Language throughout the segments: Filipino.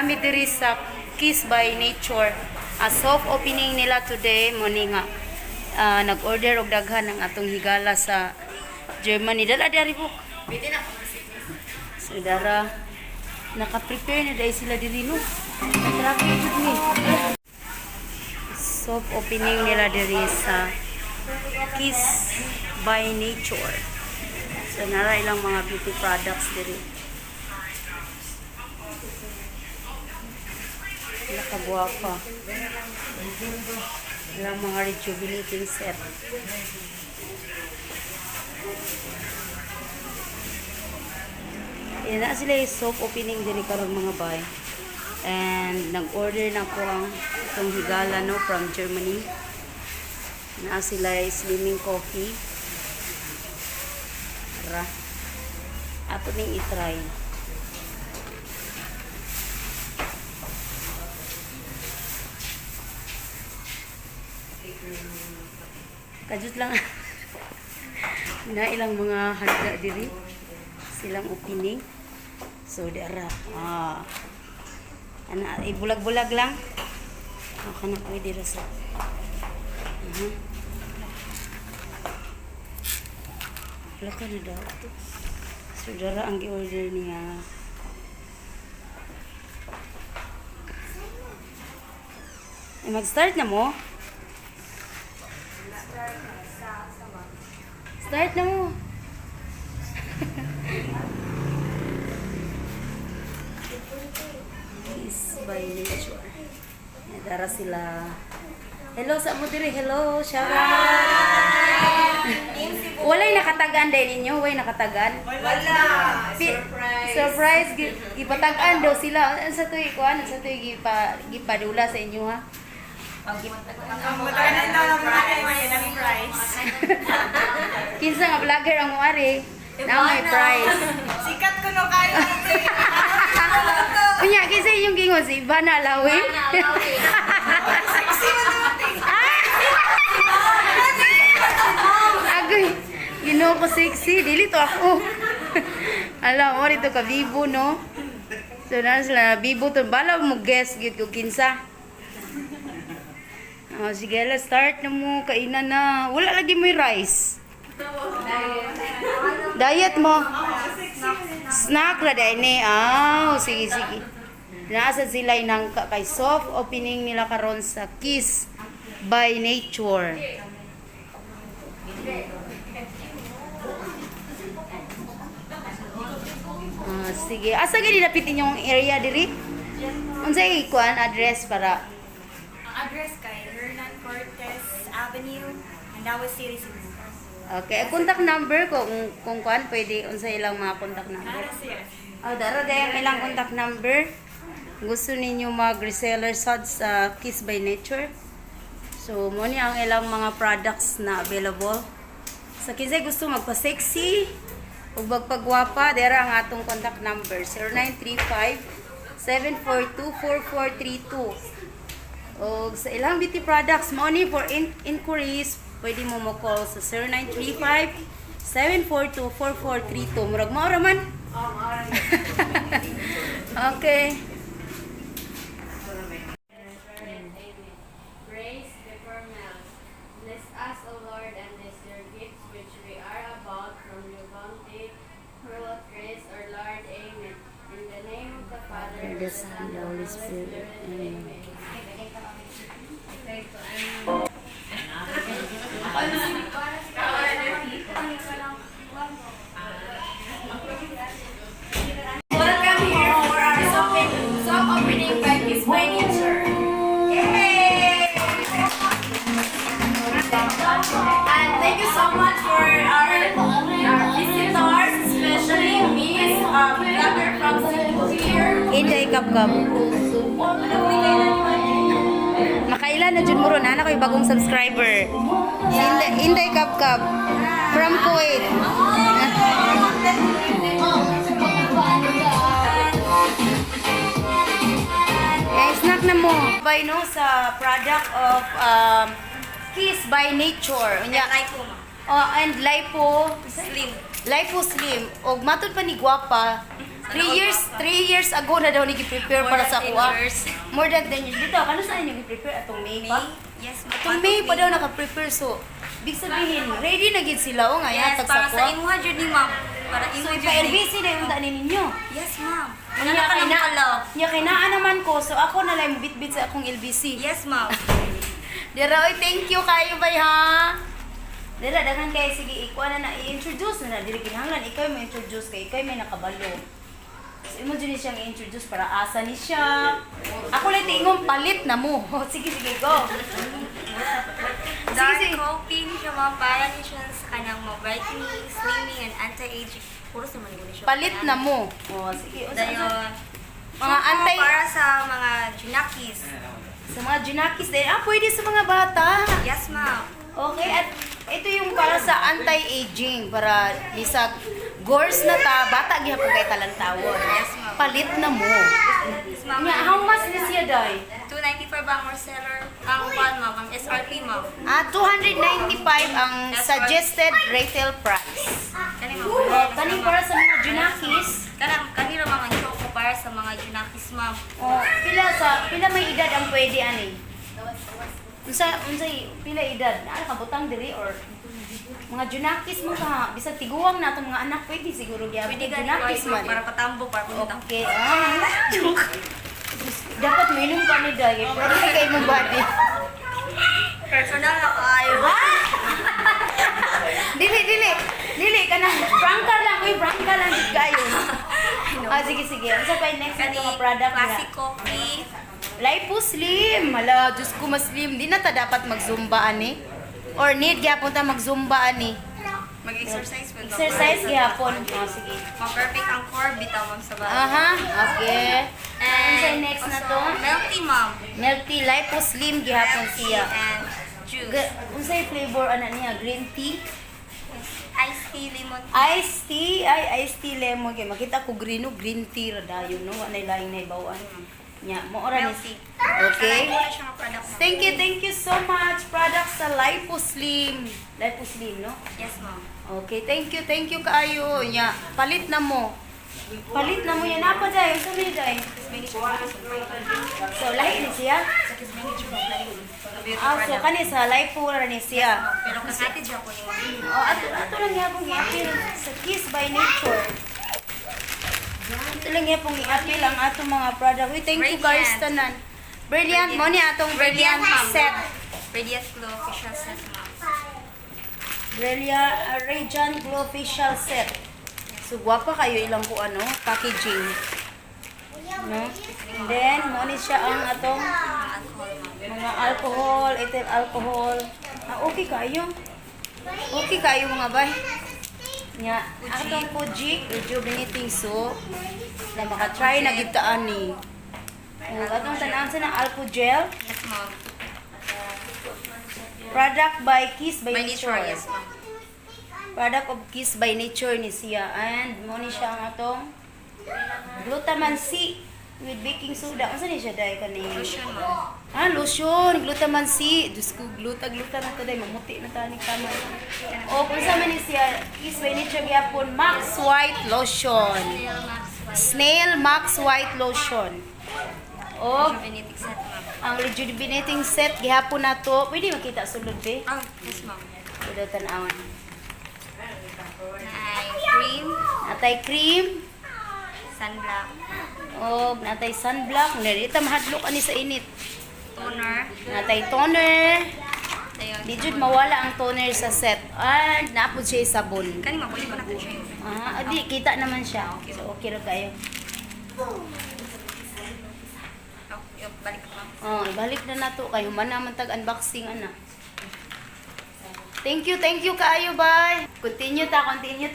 nami diri sa Kiss by Nature. Soft opening nila today mo ni nga nag-order og daghan ng atong higala sa Germany. Dala dari po. So dara naka-prepare na dahil sila diri no. Traffic jud ni. Soft opening nila diri sa Kiss by Nature. So nara ilang mga beauty products diri. Nakagwapa. Ilang mga rejuvenating set. Yan na sila yung soap opening din karon mga bay. And nag-order na po ang itong higala no from Germany. Na sila yung slimming coffee. Tara. Ato ning i-try. Kajut lang na ilang mga handa diri silang opening. So dara ana ibulag-bulag lang kana ko dira sa laka na daw to. So dara ang gi-order niya. Mag-start na mo? Start na mo. Kiss by Nature. Nadara sila. Hello sa mo diri. Hello. Shout out. Walay nakatagan din ninyo. Walay nakatagan. Wala. Surprise. Surprise. Ipatagan daw sila. Sa tuwi ko. Sa tuwi gipadula sa inyo ha. Ang matagal daw ng mga kayo ng price. Kinsa nga vlogger ang muari. Na may prize. Sikat ko no kayo. Unya, kinsa yung gingon si Ivana Alawi? Sexy mo natin. Agoy, ginoo ko sexy. Dili to ako. Alam mo, rito ka Vivo, no? So, na sila Vivo to. Bala mo guess, gid ko kinsa. Sige, let's start na mo. Kainan na. Wala lagi mo yung rice. Diet mo. Snack na dahil ni. Sige, sige. Nasa sila inangka kay soft opening nila karon sa Kiss by Nature. Sige. Asa gani napitin yung area diri? Unsay kuan address para Address kay Hernan Cortez Avenue, Mandaue City, Cebu. okay, contact number kung kuan pwede unsa ilang mga contact number. Dara ang ilang contact number. Gusto ninyo mag-reseller sa Kiss by Nature. So mo ni ang ilang mga products na available. Sa kinsay gusto magpa-sexy ug magpagwapa, dara ang atong contact number 0935-742-4432. O sa ilang beauty products, money for inquiries, pwede mo call sa 0935-742-4432. Murag mo raman? Okay. Praise the Cornels. Bless us, O Lord, and bless your gifts which we are about from your bounty. Through Christ our Lord. Amen. In the name of the Father, The Son, the Holy Spirit. Amen. Welcome here for our soft opening by Kiss by Nature. Yay! And thank you so much for our visitors, especially Miss Vlogger from Cebu here. Inday Kapkap. Makailan na dyan mo ron, anak ko yung bagong subscriber. Inday Kapkap from Kuwait. Snack na mo. By no sa product of Kiss by Nature. Unya and Lipo Slim. Lipo Slim. Og matod pa ni Guapa, 3 years ago na daw nag-prepare para sa kuha. 10 years. More than 10 years. Dito, kano saan yung prepare atong May pa? Yes, Atong May pa daw naka-prepare. So, big sabihin, ready na gid sila o nga Yes, yatag para sa sa kuha. imuha jud ni ma'am. Para So, imuha jud. pa-LBC na yung daanin ninyo. Yes, ma'am. Wala Nya ka nang kalaw. Nya kinaan naman ko, so ako na lang bit-bit sa akong LBC. Yes, ma'am. Dira, oy, thank you kayo bay ha. Dira, dagan kay sige, ikaw na i-introduce na dili kinahanglan ikaw mo introduce kay ikaw may nakabalo. So, imo dili siyang i-introduce para asa ni siya. Ako lang tingong palit na mo. Sige, sige, go. Dark sige. coffee ni siya ma'am. Para ni siya sa kanang mga brightening, slimming, and anti-aging. Puro sa mga siya. Palit na mo. Oh, sige. O, Dayon. Mga anti Para sa mga junakis. sa mga junakis din. Ah, pwede sa mga bata. Yes, ma'am. Okay, at ito yung para sa anti-aging, para isag gores na ta, bata gyapon kay talantawon. Yes, ma'am. Palit na mo. Yes, ma'am. Nya, how much is siya day? 294 ba ang seller? Ang one, ma'am. Ang SRP, ma'am. 295 ang suggested retail price. Kani, Oh, ma'am. kaning para sa mga junakis. Kanira, ma'am, ang choco para sa mga junakis, ma'am. Oh, pila may edad ang pwede ani? Unsay pila edad? Ano ka butang diri or mga junakis mo ka bisag tiguang na itong mga anak pwede siguro gyapon Pwede gani junakis man. para patambok, para pumunta. Okay. Dapat minum ka ni Day. Pero kay mo body. Personal na kayo. Dili ka na. Prangka lang. Uy, prangka lang. Di kayo. Sige, sige. Ano pa yung next na Kani, mga product classic na? coffee. Lipo Slim. Hala, Diyos ko mas slim. Di na ta dapat mag-zumba ani. Or need gyapon ta mag-zumba ani. Mag-exercise po. Exercise gyapon. Sige. Ma-perfect ang core, bitaw, ma'am, sa bahay. Aha. Okay. Ano sa next na to? Milk tea, ma'am. Milk tea. Lipo Slim gyapon Milk tea siya. and juice. Unsay flavor ana niya? Green tea? Iced tea, lemon tea. Iced tea, iced tea lemon kay makita ko green tea ra dayon no, anay laing na ibawan. Nya, mo ora Milk ni. tea. Okay. Wala siya nga product, ma'am. Thank you so much products sa Lipo Slim. Lipo Slim, no? Yes, ma'am. Okay, thank you kaayo. Nya, palit na mo. Palit na mo yan apa day, sa mi day. So lahi ni siya. So kani sa Lipo ra ni siya. Pero kasati siya po ni ma'am. Oh, ato lang yapong i-appeal sa Kiss by Nature. Ito lang yapong i-appeal ang atong mga product. We thank you guys Brilliant. tanan. Brilliant mo ni atong Brilliant ma'am. set. Radiant Glow Facial Set, ma'am. Radiant Glow Facial Set. So gwapa kayo ilang po ano, packaging. No? And then mo ni siya ang atong mga alcohol, ethyl alcohol. Okay kayo. Okay kayo mga bay. Nya, atong Fuji rejuvenating soap na maka-try na gitaan ni. Atong tanang sa ng alcohol gel, Yes, ma'am. product by Kiss by By Nature. nature, yes, ma'am. Product of Kiss by Nature ni siya. And mo ni siya ang atong Glutaman C with baking soda. Unsa ni siya dai kani? Lotion, ma'am. Lotion, Glutaman C. Diyos ko, gluta na to dai mamuti na tani kamay. O kung sa man ni siya, Kiss by Nature gyapon Max White Lotion. Nail Max White. Snail Max White Lotion. O Rejuvenating Set, ma'am. ang rejuvenating set gihapon na to. Pwede makita sulod be. Oh, yes, ma'am. Pwede tan-awon. Na ay cream, Natay cream. sunblock, O natay sunblock. Dito mahadlok ani sa init. toner, Natay toner. dayon. Di jud mawala ang toner sa set. And naapod siya yung sabon. Kani mabuli ko na to siya. Di kita naman siya. So okay ra kayo. Oh, yung balik ko, ma'am. Ibalik na nato kay human naman tag unboxing ana. Thank you kaayo bye. Continue ta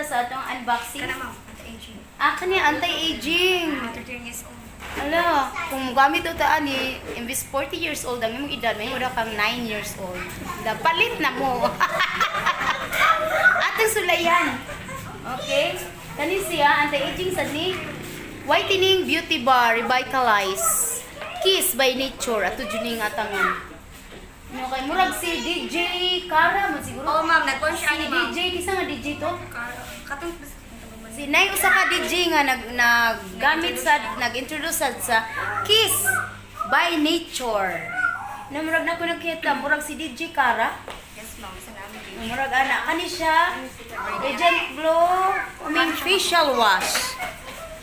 sa atong unboxing. Kana, ma'am. Anti-aging. Kani anti-aging. 13 years old. Ala, kung gamit ito ani, imbis 40 years old ang imong edad, may mo kang 9 years old. Palit na mo. Atong sulayan. Okay? Kani siya, anti-aging sa ni Whitening Beauty Bar Revitalize. Kiss by Nature. Ato dyan yung atangan. No, kay murag si DJ Kara mo siguro. Oh, ma'am, nag-punch Si ani, ma'am. DJ, kisa nga DJ to? Katong Si Nay usa ka DJ nga naggamit sa nag-introduce sa Kiss by Nature. Namurag na ko nakita, murag si DJ Kara. Yes, ma'am. Sa namin. Murag ana kani siya. Radiant Glow, facial wash.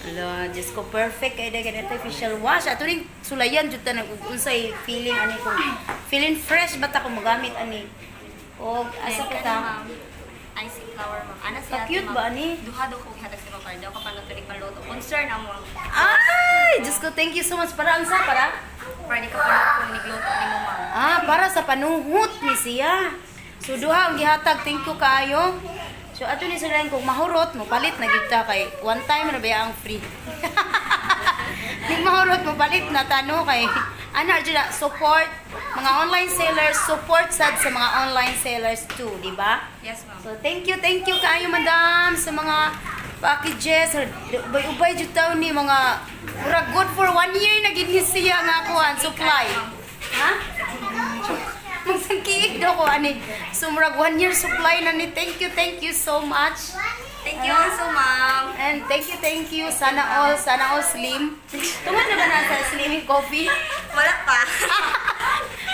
Ala, Diyos ko, perfect kay da ganito facial wash. Ato ning sulayan jud ta nag-unsay feeling ani ko. Feeling fresh bata ko magamit ani. O asa ko ta? Icy flower, ma'am. Ana siya. Ka-cute ba ani? Duha do ko hatag sa mga daw ka pa natulig maluto. Concern amo. Ay, Diyos ko, thank you so much. Para ang sa, para? Pwede ka pa kung nigluto ni mo, ma'am. Para sa panuhot ni siya. So, duha ang gihatag. Thank you kaayo. So, ato ni sila kung mahurot, mo palit na kita kay one time na ba ang free. Ning mahurot mo palit na tano kay ana dyan support mga online sellers, support sad sa mga online sellers too, di ba? Yes, ma'am. So, thank you kaayo, madam, sa mga packages. Ubay-ubay jud taw ni mga murag good for 1 year na gid ni siya nga kuan supply. Ha? Magsangkiig daw ko ani. So murag 1 year supply na ni. Thank you so much. Thank you also, ma'am. And thank you. Sana all slim. Tungod na ba na sa slimming coffee? Wala pa.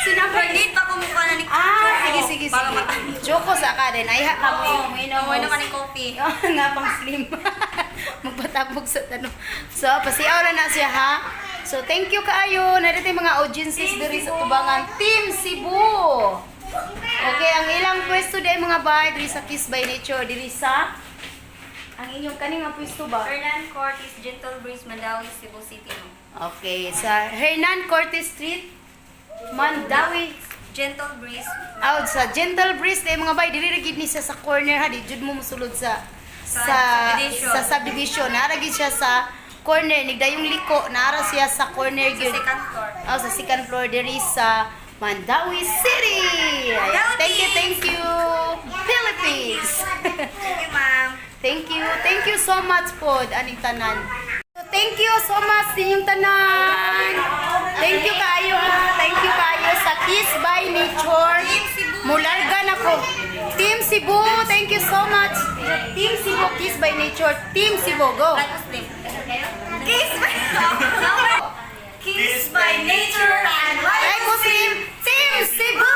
Sinapay Need pa kumukuha na ni sige. Para matamis. Joko sa ka din. Ay, kamo mo Ano ka ni coffee? nga pang slim. Magpatabog sa tanong. So, pasiaw na siya ha. So, thank you kaayo. Narito yung mga audiences diri sa Tubangan. Team Cebu. Okay, ang ilang pwesto din mga bay diri sa Kiss by Nature. Diri sa ang inyong kaning nga pwesto ba? Hernan Cortez, Gentle Breeze, Mandawi, Cebu City, ma'am. Okay, sa Hernan Cortez Street, Mandawi. Gentle Breeze. Out sa Gentle Breeze day mga bay diri ra gid ni siya sa corner ha, di jud mo mosulod sa subdivision. sa subdivision. Nara gid siya sa corner nigdayong liko, nara siya sa corner Sa gyud. second floor. Sa second floor diri sa Mandawi City. Ayan. Mandawi! Thank you Philippines. Thank you, ma'am. Thank you so much po aning tanan. So, thank you so much inyong tanan. Thank you kayo ha. Thank you kayo sa Kiss by Nature. Mulargan ako. Team Cebu, thank you so much. Team Cebu, Kiss by Nature. Team Cebu, go. Kiss by Nature and Like Muslim, Team Cebu.